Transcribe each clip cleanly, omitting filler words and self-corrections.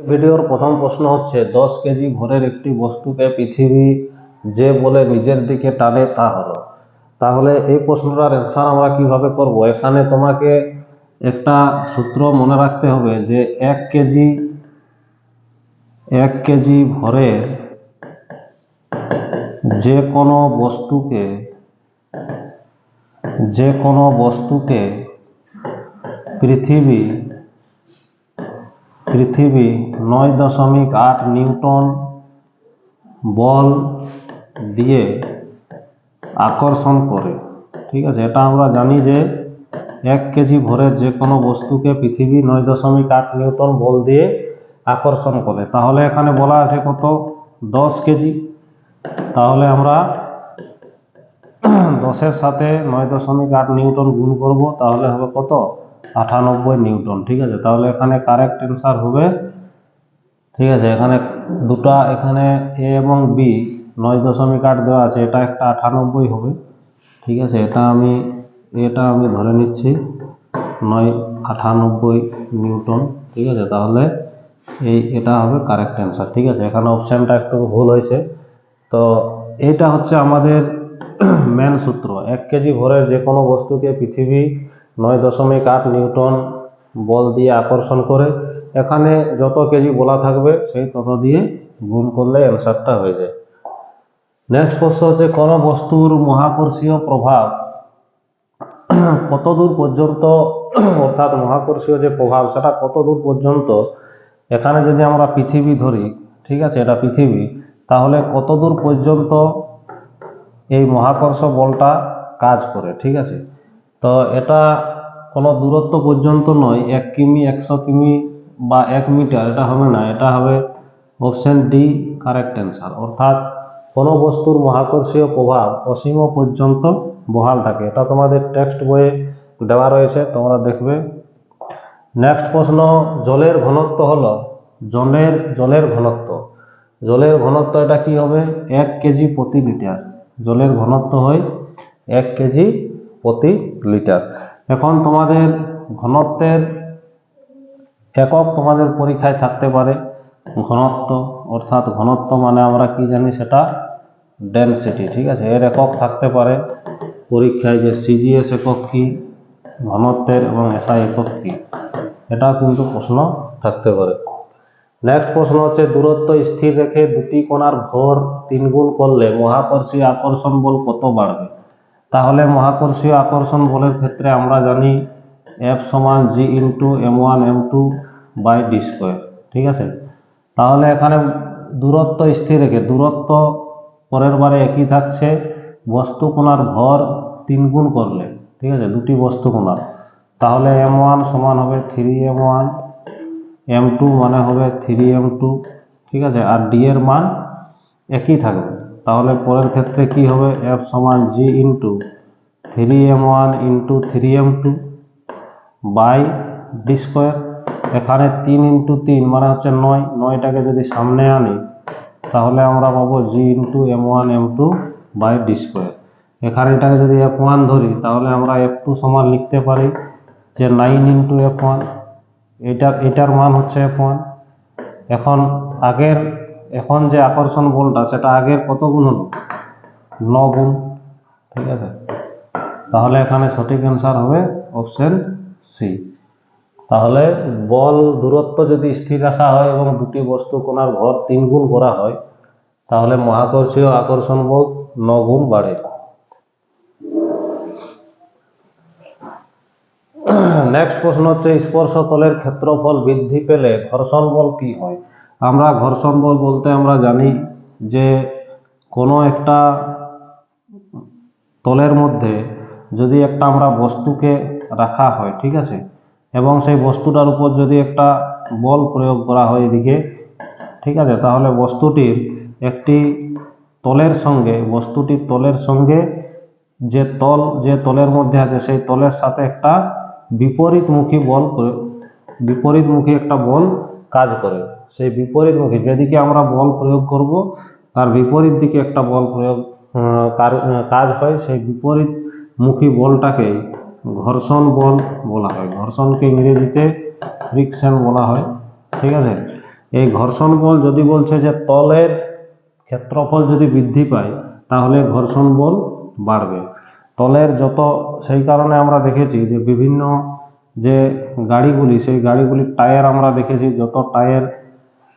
ভিডিওর প্রথম প্রশ্ন হচ্ছে 10 কেজি ভরের একটি বস্তুকে পৃথিবী যে বলে নিজের দিকে টানে তা হলো। তাহলে এই প্রশ্নটার অ্যান্সার আমরা কিভাবে করব? এখানে তোমাকে একটা সূত্র মনে রাখতে হবে যে 1 কেজি ভরের যে কোনো বস্তুকে পৃথিবী 9.8 নিউটন বল দিয়ে আকর্ষণ করে। ঠিক আছে, এটা আমরা জানি যে 1 কেজি ভরের যে কোনো বস্তুকে পৃথিবী 9.8 নিউটন বল দিয়ে আকর্ষণ করে। তাহলে এখানে বলা আছে কত? 10 কেজি। তাহলে আমরা 10-এর সাথে 9.8 নিউটন গুণ করব, তাহলে হবে কত? 98 নিউটন। ঠিক আছে, তাহলে এখানে কারেক্ট অ্যান্সার হবে, ঠিক আছে, এখানে দুটা, এখানে এ এবং বি 9.8 দেওয়া আছে, এটা একটা 98 হবে। ঠিক আছে, এটা আমি ধরে নিচ্ছি 98 নিউটন। ঠিক আছে, তাহলে এটা হবে কারেক্ট অ্যান্সার। ঠিক আছে, এখানে অপশানটা একটু ভুল হয়েছে। তো এটা হচ্ছে আমাদের মেন সূত্র। 1 কেজি ভরের যে কোনো বস্তুকে পৃথিবী 9.8 নিউটন বল দিয়ে আকর্ষণ করে। এখানে যত কেজি বলা থাকবে সেই তত দিয়ে গুণ করলে অ্যান্সারটা হয়ে যায়। নেক্সট প্রশ্ন হচ্ছে কোনো বস্তুর মহাকর্ষীয় প্রভাব কতদূর পর্যন্ত, অর্থাৎ মহাকর্ষীয় যে প্রভাব সেটা কতদূর পর্যন্ত, এখানে যদি আমরা পৃথিবী ধরি, ঠিক আছে, এটা পৃথিবী, তাহলে কতদূর পর্যন্ত এই মহাকর্ষ বলটা কাজ করে। ঠিক আছে, তো এটা কোনো দূরত্ব পর্যন্ত নয়, 1 কিমি, 100 কিমি বা 1 মিটার, এটা হবে না, এটা হবে অপশন ডি কারেক্ট অ্যান্সার। অর্থাৎ কোনো বস্তুর মহাকর্ষীয় প্রভাব অসীম পর্যন্ত বহাল থাকে। এটা তোমাদের টেক্সট বইয়ে দেওয়া রয়েছে, তোমরা দেখবে। নেক্সট প্রশ্ন, জলের ঘনত্ব হলো জলের ঘনত্ব এটা কি হবে? 1 কেজি প্রতি লিটার। জলের ঘনত্ব হয় 1 কেজি প্রতি লিটার। এখন তোমাদের ঘনত্বের একক তোমাদের পরীক্ষায় থাকতে পারে ঘনত্ব, অর্থাৎ ঘনত্ব মানে আমরা কি জানি, সেটা ডেনসিটি। ঠিক আছে, এর একক থাকতে পারে পরীক্ষায়, যে সিজিএস একক কি ঘনত্বের এবং এসআই একক কি, এটা কিন্তু প্রশ্ন থাকতে পারে। নেক্সট প্রশ্ন হচ্ছে দূরত্ব স্থির রেখে দুটি কণার ভর 3 গুণ করলে মহাকর্ষীয় আকর্ষণ বল কত বাড়বে? তাহলে মহাকর্ষীয় আকর্ষণ বলের ক্ষেত্রে আমরা জানি F সমান G into M1 M2 by d square. ঠিক আছে, তাহলে এখানে দূরত্ব স্থির রেখে, দূরত্ব পরের বারে একই থাকছে, বস্তু কণার ভর 3 গুণ করলে, ঠিক আছে, দুটি বস্তু কণার, তাহলে M1 সমান হবে 3M1, M2 মানে হবে 3M2। ঠিক আছে, আর ডি এর মান একই থাকবে। তাহলে পরের ক্ষেত্রে কি হবে? F সমান G into 3M1 into 3M2 by d square. এখানে 3 ইন্টু 3 মানে হচ্ছে 9, 9টাকে যদি সামনে আনি তাহলে আমরা পাবো G into M1 M2 by d square. এখানে এটাকে যদি F1 ধরি তাহলে আমরা F2 সমান লিখতে পারি যে 9 ইন্টু F1, এটার মান হচ্ছে F1। এখন যে আকর্ষণ বলটা সেটা আগের কত গুণ হলো? 9 গুণ। ঠিক আছে, তাহলে এখানে সঠিক অ্যান্সার হবে অপশন সি। তাহলে বল দূরত্ব যদি স্থির রাখা হয় এবং দুটি বস্তু কণার ভর 3 গুণ করা হয় তাহলে মহাকর্ষীয় আকর্ষণ বল 9 গুণ বাড়ে। নেক্সট প্রশ্ন হচ্ছে স্পর্শতলের ক্ষেত্রফল বৃদ্ধি পেলে ঘর্ষণ বল কি হয়? আমরা ঘর্ষণ বল বলতে আমরা জানি যে কোনো একটা তলের মধ্যে যদি একটা আমরা বস্তুকে রাখা হয়, ঠিক আছে, এবং সেই বস্তুটার উপর যদি একটা বল প্রয়োগ করা হয় এদিকে, ঠিক আছে, তাহলে বস্তুটির তলের সঙ্গে যে তলের মধ্যে আছে সেই তলের সাথে একটা বিপরীতমুখী একটা বল কাজ করে। সেই বিপরীতমুখী যেদিকে আমরা বল প্রয়োগ করব তার বিপরীত দিকে একটা বল কাজ হয়। সেই বিপরীতমুখী বলটাকে ঘর্ষণ বল বলা হয়। ঘর্ষণকে ইংরেজিতে ফ্রিকশন বলা হয়। ঠিক আছে, এই ঘর্ষণ বল যদি বলছে যে তলের ক্ষেত্রফল যদি বৃদ্ধি পায় তাহলে ঘর্ষণ বল বাড়বে। তলের যত, সেই কারণে আমরা দেখেছি যে বিভিন্ন যে গাড়িগুলি, সেই গাড়িগুলির টায়ার আমরা দেখেছি, যত টায়ার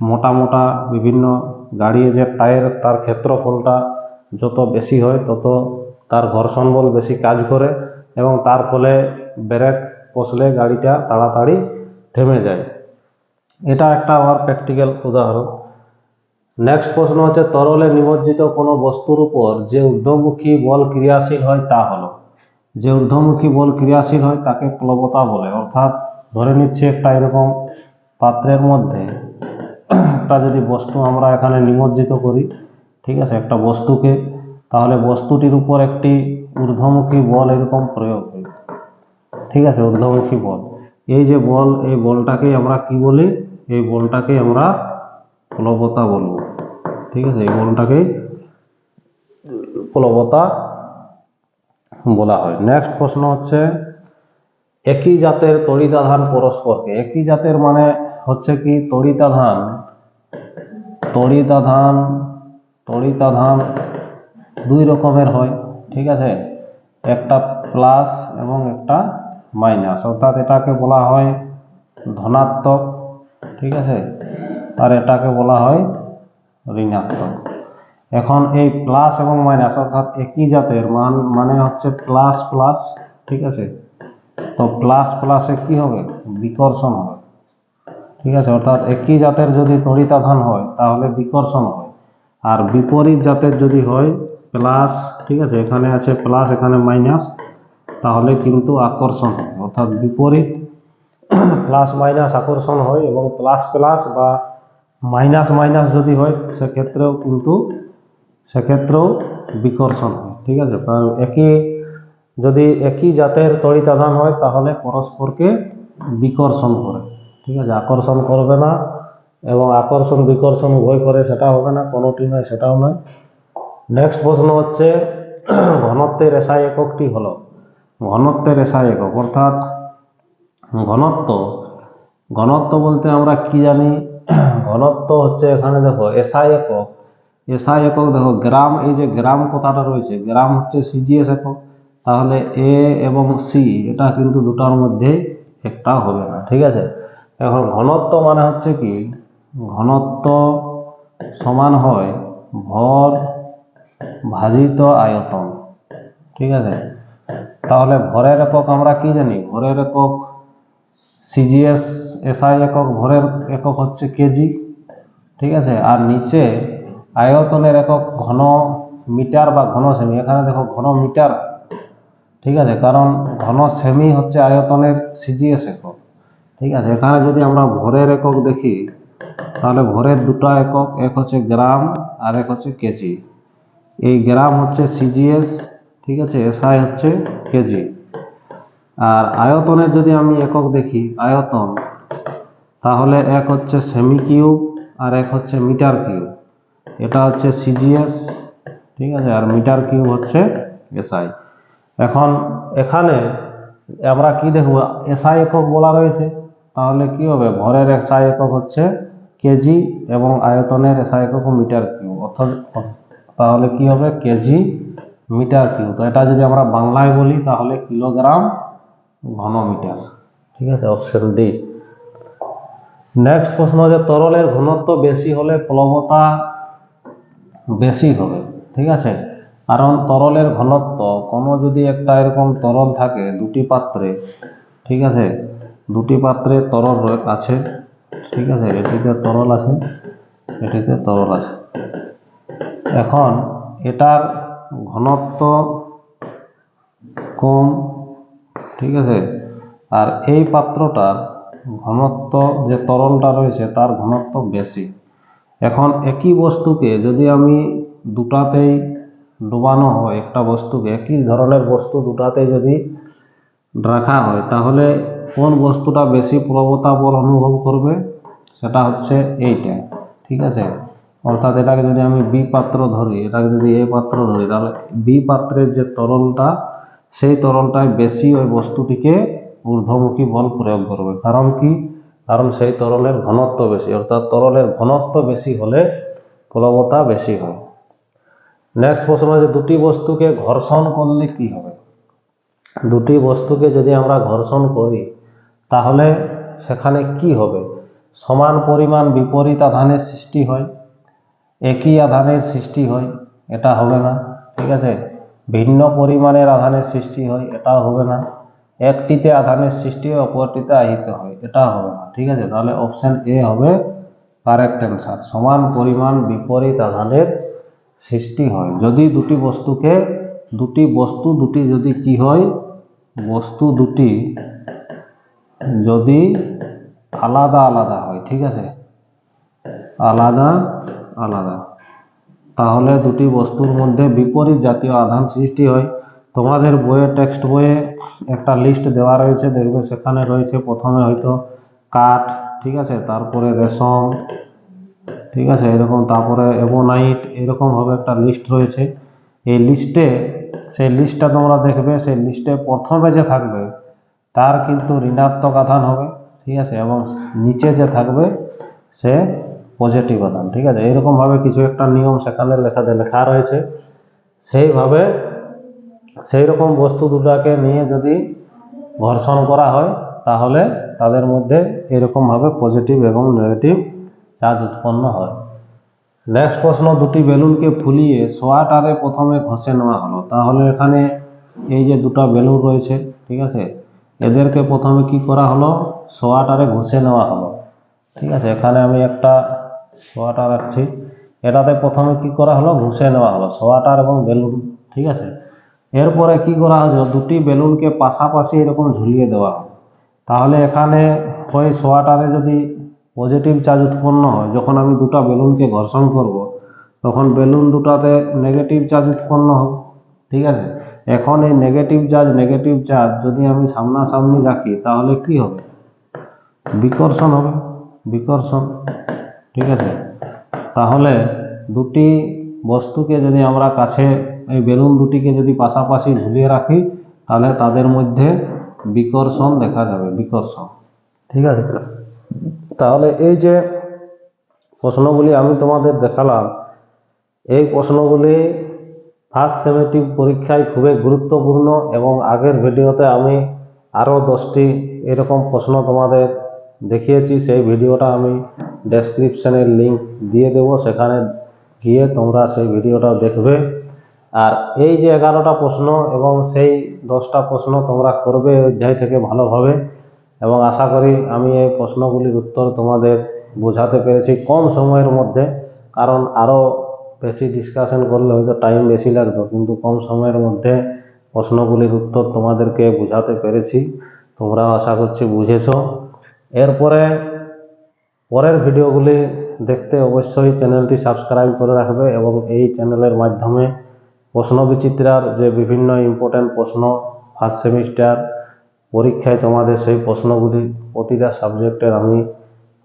মোটা মোটা বিভিন্ন গাড়ি যে টায়ার, তার ক্ষেত্রফলটা যত বেশি হয় তত তার ঘর্ষণ বল বেশি কাজ করে এবং তার ফলে ব্রেক কষলে গাড়িটা তাড়াতাড়ি থেমে যায়। এটা একটা আবার প্র্যাকটিক্যাল উদাহরণ। নেক্সট প্রশ্ন হচ্ছে তরলে নিমজ্জিত কোনো বস্তুর উপর যে ঊর্ধ্বমুখী বল ক্রিয়াশীল হয় তা হলো। যে ঊর্ধ্বমুখী বল ক্রিয়াশীল হয় তাকে প্লবতা বলে। অর্থাৎ ধরে নিচ্ছে একটা এরকম পাত্রের মধ্যে একটা যদি বস্তু আমরা এখানে নিমজ্জিত করি, ঠিক আছে, একটা বস্তুকে, তাহলে বস্তুটির উপর একটি ঊর্ধ্বমুখী বল এরকম প্রয়োগ হয়, ঠিক আছে, ঊর্ধ্বমুখী বল। এই যে বল, এই বলটাকেই আমরা কি বলি? এই বলটাকেই আমরা প্লবতা বলবো, ঠিক আছে, এই বলটাকেই প্লবতা বলা হয়। নেক্সট প্রশ্ন হচ্ছে একই জাতের তড়িতাধান পরস্পরকে, একই জাতের মানে হচ্ছে কি তড়িতাধান দুই রকমের হয়, ঠিক আছে, একটা প্লাস এবং একটা মাইনাস। অর্থাৎ এটাকে বলা হয় ধনাত্মক, ঠিক আছে, আর এটাকে বলা হয় ঋণাত্মক। এখন এই প্লাস এবং মাইনাস অর্থাৎ একই জাতের মানে হচ্ছে প্লাস প্লাস, ঠিক আছে, তো প্লাস প্লাসে কি হবে? বিকর্ষণ হবে, ঠিক আছে, অর্থাৎ একই জাতের যদি তড়িতাধান হয় তাহলে বিকর্ষণ হয়, আর বিপরীত জাতের যদি হয় প্লাস, ঠিক আছে, এখানে আছে প্লাস এখানে মাইনাস, তাহলে কিন্তু আকর্ষণ হয়। অর্থাৎ বিপরীত প্লাস মাইনাস আকর্ষণ হয় এবং প্লাস প্লাস বা মাইনাস মাইনাস যদি হয় সেক্ষেত্রেও বিকর্ষণ হয়, ঠিক আছে। কারণ যদি একই জাতের তড়িতাধান হয় তাহলে পরস্পরকে বিকর্ষণ করে, ঠিক আছে, আকর্ষণ করবে না, এবং আকর্ষণ বিকর্ষণ উভয় করে সেটা হবে না, কোনোটি নয় সেটাও নয়। নেক্সট প্রশ্ন হচ্ছে ঘনত্বের এসআই এককটি হলো। ঘনত্বের এসআই একক অর্থাৎ ঘনত্ব বলতে আমরা কি জানি? ঘনত্ব হচ্ছে এখানে দেখো এসআই একক দেখো গ্রাম, এই যে গ্রাম কথাটা রয়েছে, গ্রাম হচ্ছে সিজিএস একক, তাহলে এ এবং সি এটা কিন্তু দুটার মধ্যে একটা হবে না, ঠিক আছে। এখন ঘনত্ব মানে হচ্ছে কি, ঘনত্ব সমান হয় ভর ভাজিত আয়তন, ঠিক আছে। তাহলে ভরের একক আমরা কি জানি? ভরের একক সিজিএস এসআই একক, ভরের একক হচ্ছে কেজি, ঠিক আছে। আর নিচে আয়তনের একক ঘন মিটার বা ঘন সেমি। এখানে দেখো ঘন মিটার, ঠিক আছে, কারণ ঘন সেমি হচ্ছে আয়তনের সিজিএস একক, ঠিক আছে। এখানে যদি আমরা ভরের একক দেখি তাহলে ভরের দুটো একক, এক হচ্ছে গ্রাম আর এক হচ্ছে কেজি। এই গ্রাম হচ্ছে সিজিএস, ঠিক আছে, এসআই হচ্ছে কেজি। আর আয়তনের যদি আমি একক দেখি আয়তন, তাহলে এক হচ্ছে সেমি কিউব আর এক হচ্ছে মিটার কিউব। এটা হচ্ছে সিজিএস, ঠিক আছে, আর মিটার কিউব হচ্ছে এসআই। এখন এখানে আমরা কি দেখব? এসআই একক বলা রয়েছে, তাহলে কি হবে? ভরের এসআই একক হচ্ছে কেজি এবং আয়তনের এসআই একক মিটার কিউব, অর্থাৎ তাহলে কি হবে? Kg metre cube. তো এটা যদি আমরা বাংলায় বলি তাহলে কিলোগ্রাম ঘন মিটার, ঠিক আছে, অপশন ডি। নেক্সট প্রশ্ন হচ্ছে তরলের ঘনত্ব বেশি হলে প্লবতা বেশি হবে, ঠিক আছে। কারণ তরলের ঘনত্ব, কোনো যদি একটা এরকম তরল থাকে দুটি পাত্রে, ঠিক আছে, দুটি পাত্রে তরল আছে, ঠিক আছে, এটিতে তরল আছে, এটিতে তরল আছে। এখন এটার ঘনত্ব কম, ঠিক আছে, আর এই পাত্রটার ঘনত্ব, যে তরলটা রয়েছে তার ঘনত্ব বেশি। এখন একই বস্তুকে যদি আমি দুটাতেই ডোবানো হয়, একটা বস্তুকে, একই ধরনের বস্তু দুটাতে যদি রাখা হয়, তাহলে কোন বস্তুটা বেশি প্লবতা বল অনুভব করবে? সেটা হচ্ছে এইটা, ঠিক আছে। অর্থাৎ এটাকে যদি আমি বি পাত্র ধরি, এটাকে যদি এ পাত্র ধরি, তাহলে বি পাত্রের যে তরলটা, সেই তরলটায় বেশি ওই বস্তুটিকে ঊর্ধ্বমুখী বল প্রয়োগ করবে। কারণ কি? কারণ সেই তরলের ঘনত্ব বেশি, অর্থাৎ তরলের ঘনত্ব বেশি হলে প্লবতা বেশি হয়। নেক্সট প্রশ্ন যে দুটি বস্তুকে ঘর্ষণ করলে কি হবে? দুটি বস্তুকে যদি আমরা ঘর্ষণ করি তাহলে সেখানে কি হবে? সমান পরিমাণ বিপরীত আধানের সৃষ্টি হয়, একই আধানের সৃষ্টি হয়, এটা হবে না। ঠিক আছে, ভিন্ন পরিমাণের আধানের সৃষ্টি হয়, এটাও হবে না। একটিতে আধানের সৃষ্টি হয়, অপরটিতে আহিত হয়, এটা হবে না। ঠিক আছে, তাহলে অপশন এ হবে কারেক্ট অ্যান্সার। সমান পরিমাণ বিপরীত আধানের সৃষ্টি হয় যদি দুটি বস্তু যদি কি হয়, বস্তু দুটি যদি আলাদা আলাদা হয়, ঠিক আছে, আলাদা আলাদা, তাহলে দুটি বস্তুর মধ্যে বিপরীত জাতীয় আধান সৃষ্টি হয়। তোমাদের বইয়ে টেক্সট বইয়ে একটা লিস্ট দেওয়া রয়েছে, দেখবে সেখানে রয়েছে প্রথমে হয়তো কাঠ, ঠিক আছে, তারপরে রেশম, ঠিক আছে, এরকম, তারপরে এবোনাইট, এরকম ভাবে একটা লিস্ট রয়েছে। এই লিস্টে, সেই লিস্টটা তোমরা দেখবে, সেই লিস্টে প্রথমে যে থাকবে তার কিন্তু ঋণাত্মক আধান হবে, ঠিক আছে, এবং নিচে যে থাকবে সে পজিটিভ আধান। ঠিক আছে, এইরকম ভাবে কিছু একটা নিয়ম সেখানে লেখা রয়েছে। সেইভাবে সেই রকম বস্তু দুটাকে নিয়ে যদি ঘর্ষণ করা হয় তাহলে তাদের মধ্যে এরকম ভাবে পজিটিভ এবং নেগেটিভ চার্জ উৎপন্ন হয়। নেক্সট প্রশ্ন, দুটি বেলুনকে ফুলিয়ে সোয়াটারে প্রথমে ঘষে নেওয়া হলো, তাহলে এখানে এই যে দুটো বেলুন রয়েছে, ঠিক আছে, এদেরকে প্রথমে কি করা হলো? সোয়াটারে ঘষে নেওয়া হলো। ঠিক আছে, এখানে আমি একটা সোয়াটার রাখছি, এটাতে প্রথমে কি করা হলো? ঘষে নেওয়া হলো, সোয়াটার এবং বেলুন। ঠিক আছে, এরপরে কি করা হলো? দুটি বেলুনকে পাশাপাশি এরকম ঝুলিয়ে দেওয়া হলো। তাহলে এখানে ওই সোয়াটারে যদি পজিটিভ চার্জ উৎপন্ন হয়, যখন আমি দুটো বেলুনকে ঘর্ষণ করব তখন বেলুন দুটাতে নেগেটিভ চার্জ উৎপন্ন হবে। ঠিক আছে, এখন এই নেগেটিভ চার্জ যদি আমি সামনাসামনি রাখি তাহলে কি হবে? বিকর্ষণ হবে, বিকর্ষণ। ঠিক আছে, তাহলে দুটি বস্তুকে যদি আমরা কাছে, এই বেলুন দুটিকে যদি পাশাপাশি ঝুলিয়ে রাখি তাহলে তাদের মধ্যে বিকর্ষণ দেখা যাবে, বিকর্ষণ। ঠিক আছে, তাহলে এই যে প্রশ্নগুলি আমি তোমাদের দেখালাম, এই প্রশ্নগুলি ফার্স্ট সেমেস্টিভ পরীক্ষায় খুবই গুরুত্বপূর্ণ, এবং আগের ভিডিওতে আমি আরও 10টি এরকম প্রশ্ন তোমাদের দেখিয়েছি। সেই ভিডিওটা আমি ডেসক্রিপশনের লিঙ্ক দিয়ে দেব, সেখানে গিয়ে তোমরা সেই ভিডিওটা দেখবে। আর এই যে 11টা প্রশ্ন এবং সেই 10টা প্রশ্ন তোমরা করবে অধ্যায় থেকে ভালোভাবে, এবং আশা করি আমি এই প্রশ্নগুলির উত্তর তোমাদের বোঝাতে পেরেছি কম সময়ের মধ্যে। কারণ আরও বেশি ডিসকাশন করলে হয়তো টাইম বেশি লাগতো, কিন্তু কম সময়ের মধ্যে প্রশ্নগুলির উত্তর তোমাদেরকে বোঝাতে পেরেছি। তোমরাও আশা করছি বুঝেছো। এরপরে পরের ভিডিওগুলি দেখতে অবশ্যই চ্যানেলটি সাবস্ক্রাইব করে রাখবে, এবং এই চ্যানেলের মাধ্যমে প্রশ্ন বিচিত্রার যে বিভিন্ন ইম্পর্টেন্ট প্রশ্ন ফার্স্ট সেমিস্টার পরীক্ষায় তোমাদের, সেই প্রশ্নগুলি প্রতিটা সাবজেক্টের আমি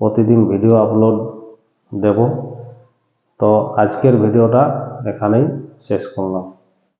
প্রতিদিন ভিডিও আপলোড দেব। তো আজকের ভিডিওটা এখানেই শেষ করলাম।